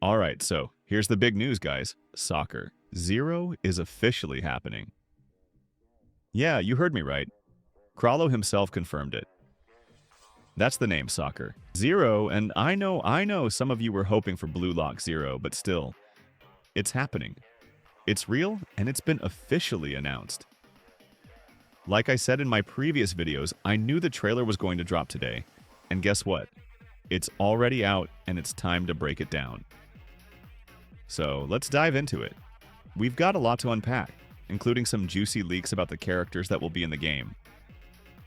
Alright, so here's the big news, guys. Soccer Zero is officially happening. Yeah, you heard me right. Chrollo himself confirmed it. That's the name, Soccer Zero, and I know some of you were hoping for Blue Lock Zero, but still, it's happening. It's real, and it's been officially announced. Like I said in my previous videos, I knew the trailer was going to drop today. And guess what? It's already out, and it's time to break it down. So let's dive into it. We've got a lot to unpack, including some juicy leaks about the characters that will be in the game.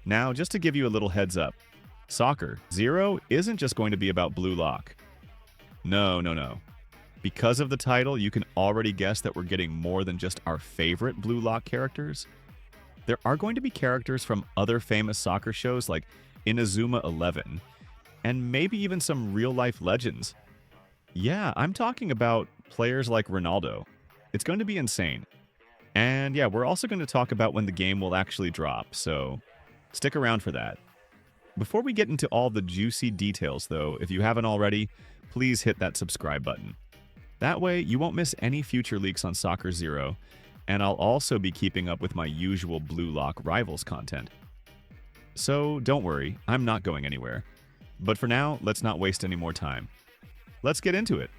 Now, just to give you a little heads up, Soccer Zero isn't just going to be about Blue Lock. No. Because of the title, you can already guess that we're getting more than just our favorite Blue Lock characters. There are going to be characters from other famous soccer shows like Inazuma 11, and maybe even some real-life legends. Yeah, I'm talking about players like Ronaldo. It's going to be insane. And yeah, we're also going to talk about when the game will actually drop, so stick around for that. Before we get into all the juicy details, though, if you haven't already, please hit that subscribe button. That way, you won't miss any future leaks on Soccer Zero, and I'll also be keeping up with my usual Blue Lock Rivals content. So don't worry, I'm not going anywhere. But for now, let's not waste any more time. Let's get into it.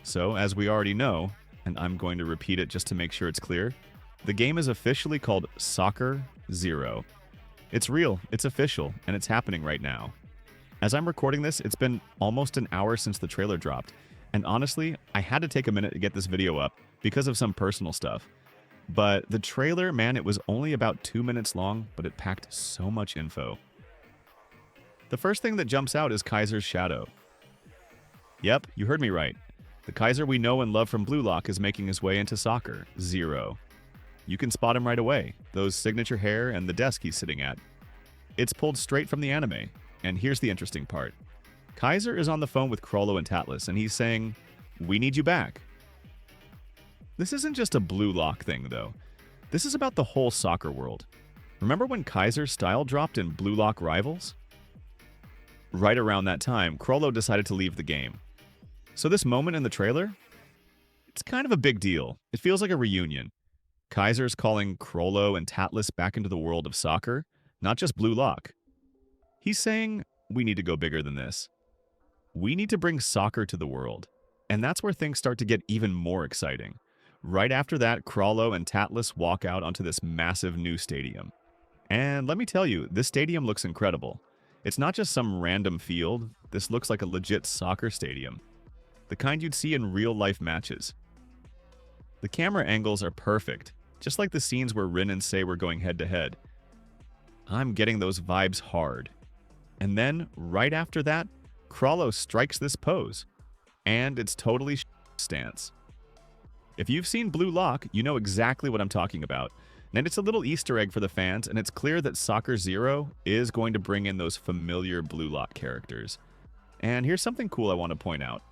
So, as we already know, and I'm going to repeat it just to make sure it's clear, the game is officially called Soccer Zero. It's real, it's official, and it's happening right now. As I'm recording this, it's been almost an hour since the trailer dropped, and honestly, I had to take a minute to get this video up because of some personal stuff. But the trailer, man, it was only about 2 minutes long, but it packed so much info. The first thing that jumps out is Kaiser's shadow. Yep, you heard me right. The Kaiser we know and love from Blue Lock is making his way into Soccer Zero. You can spot him right away, those signature hair and the desk he's sitting at. It's pulled straight from the anime, and here's the interesting part. Kaiser is on the phone with Chrollo and Tatlas, and he's saying, "We need you back." This isn't just a Blue Lock thing, though. This is about the whole soccer world. Remember when Kaiser's style dropped in Blue Lock Rivals? Right around that time, Chrollo decided to leave the game. So this moment in the trailer? It's kind of a big deal. It feels like a reunion. Kaiser's calling Chrollo and Tatlas back into the world of soccer, not just Blue Lock. He's saying, we need to go bigger than this. We need to bring soccer to the world. And that's where things start to get even more exciting. Right after that, Chrollo and Tatlas walk out onto this massive new stadium. And let me tell you, this stadium looks incredible. It's not just some random field, this looks like a legit soccer stadium. The kind you'd see in real-life matches. The camera angles are perfect, just like the scenes where Rin and Sei were going head-to-head. I'm getting those vibes hard. And then, right after that, Chrollo strikes this pose. And it's totally stance. If you've seen Blue Lock, you know exactly what I'm talking about. And it's a little Easter egg for the fans, and it's clear that Soccer Zero is going to bring in those familiar Blue Lock characters. And here's something cool I want to point out.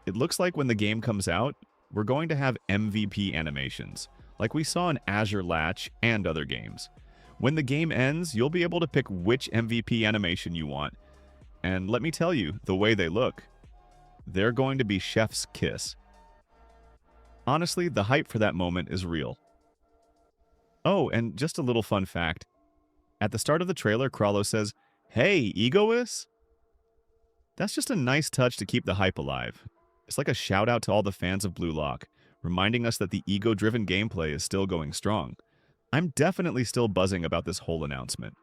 It looks like when the game comes out, we're going to have MVP animations, like we saw in Azure Latch and other games. When the game ends, you'll be able to pick which MVP animation you want. And let me tell you, the way they look, they're going to be chef's kiss. Honestly, the hype for that moment is real. Oh, and just a little fun fact. At the start of the trailer, Chrollo says, "Hey, egoists?" That's just a nice touch to keep the hype alive. It's like a shout out to all the fans of Blue Lock, reminding us that the ego-driven gameplay is still going strong. I'm definitely still buzzing about this whole announcement.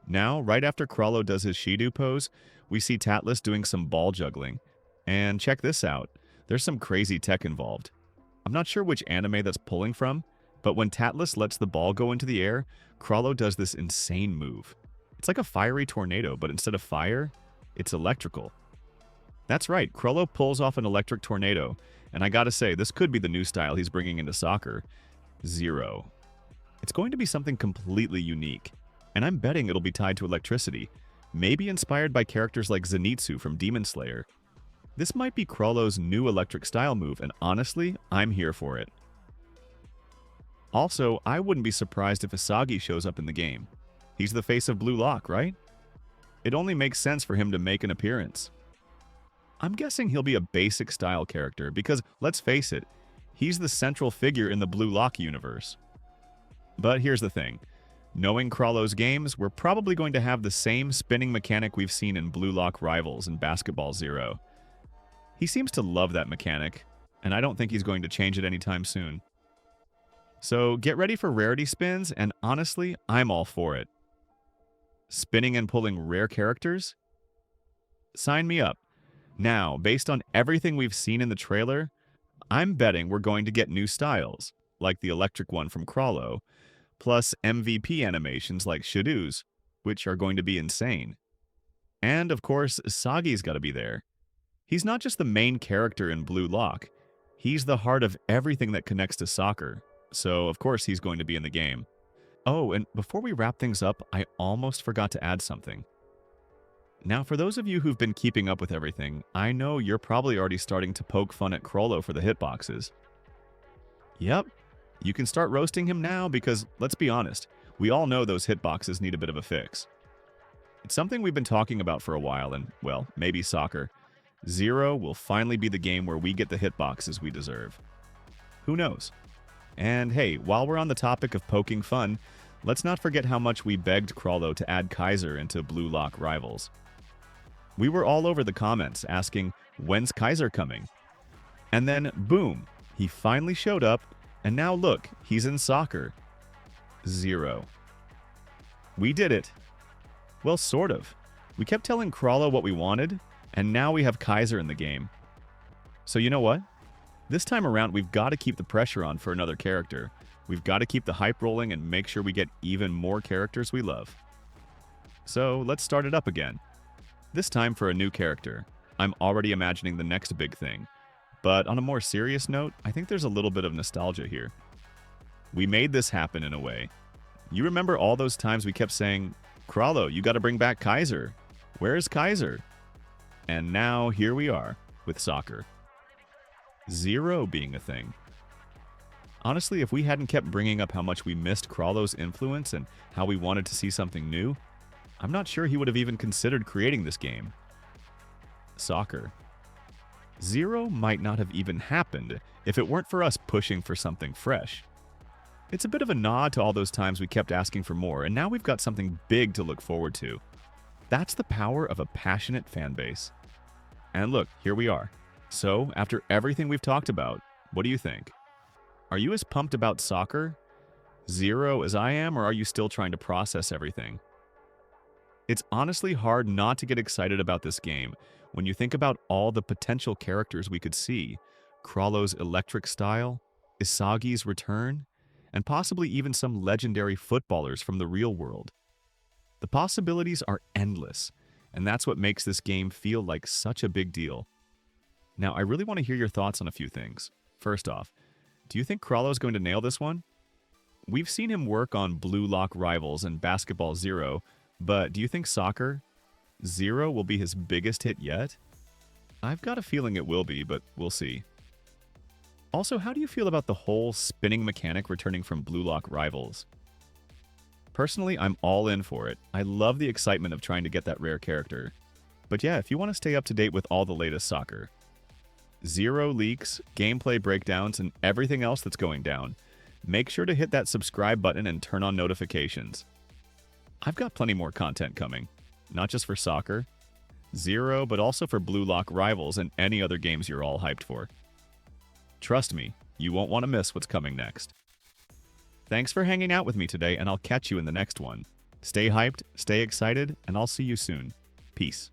Now, right after Chrollo does his Shido pose, we see Tatlas doing some ball juggling. And check this out. There's some crazy tech involved. I'm not sure which anime that's pulling from, but when Tatlas lets the ball go into the air, Chrollo does this insane move. It's like a fiery tornado, but instead of fire, it's electrical. That's right, Chrollo pulls off an electric tornado, and I gotta say, this could be the new style he's bringing into soccer. Zero. It's going to be something completely unique, and I'm betting it'll be tied to electricity, maybe inspired by characters like Zenitsu from Demon Slayer. This might be Chrollo's new electric style move, and honestly, I'm here for it. Also, I wouldn't be surprised if Asagi shows up in the game. He's the face of Blue Lock, right? It only makes sense for him to make an appearance. I'm guessing he'll be a basic style character because, let's face it, he's the central figure in the Blue Lock universe. But here's the thing. Knowing Chrollo's games, we're probably going to have the same spinning mechanic we've seen in Blue Lock Rivals and Basketball Zero. He seems to love that mechanic, and I don't think he's going to change it anytime soon. So get ready for rarity spins, and honestly, I'm all for it. Spinning and pulling rare characters? Sign me up. Now, based on everything we've seen in the trailer, I'm betting we're going to get new styles, like the electric one from Chrollo, plus MVP animations like Shadoo's, which are going to be insane. And, of course, Sagi's got to be there. He's not just the main character in Blue Lock, he's the heart of everything that connects to soccer, so of course he's going to be in the game. Oh, and before we wrap things up, I almost forgot to add something. Now, for those of you who've been keeping up with everything, I know you're probably already starting to poke fun at Chrollo for the hitboxes. Yep, you can start roasting him now because, let's be honest, we all know those hitboxes need a bit of a fix. It's something we've been talking about for a while and, well, maybe soccer. Zero will finally be the game where we get the hitboxes we deserve. Who knows? And hey, while we're on the topic of poking fun, let's not forget how much we begged Chrollo to add Kaiser into Blue Lock Rivals. We were all over the comments asking, when's Kaiser coming? And then, boom, he finally showed up, and now look, he's in soccer. Zero. We did it. Well, sort of. We kept telling Chrollo what we wanted, and now we have Kaiser in the game. So you know what? This time around, we've got to keep the pressure on for another character. We've got to keep the hype rolling and make sure we get even more characters we love. So let's start it up again. This time for a new character. I'm already imagining the next big thing. But on a more serious note, I think there's a little bit of nostalgia here. We made this happen in a way. You remember all those times we kept saying, Chrollo, you got to bring back Kaiser. Where's Kaiser? And now here we are with soccer. Zero being a thing. Honestly, if we hadn't kept bringing up how much we missed Chrollo's influence and how we wanted to see something new, I'm not sure he would have even considered creating this game. Soccer. Zero might not have even happened if it weren't for us pushing for something fresh. It's a bit of a nod to all those times we kept asking for more, and now we've got something big to look forward to. That's the power of a passionate fan base. And look, here we are. So, after everything we've talked about, what do you think? Are you as pumped about soccer, Zero, as I am, or are you still trying to process everything? It's honestly hard not to get excited about this game when you think about all the potential characters we could see, Chrollo's electric style, Isagi's return, and possibly even some legendary footballers from the real world. The possibilities are endless, and that's what makes this game feel like such a big deal. Now, I really want to hear your thoughts on a few things. First off, do you think Chrollo's going to nail this one? We've seen him work on Blue Lock Rivals and Basketball Zero, but do you think soccer, Zero, will be his biggest hit yet? I've got a feeling it will be, but we'll see. Also, how do you feel about the whole spinning mechanic returning from Blue Lock Rivals? Personally, I'm all in for it. I love the excitement of trying to get that rare character. But yeah, if you want to stay up to date with all the latest soccer, Zero leaks, gameplay breakdowns, and everything else that's going down, make sure to hit that subscribe button and turn on notifications. I've got plenty more content coming, not just for soccer, Zero, but also for Blue Lock Rivals and any other games you're all hyped for. Trust me, you won't want to miss what's coming next. Thanks for hanging out with me today, and I'll catch you in the next one. Stay hyped, stay excited, and I'll see you soon. Peace.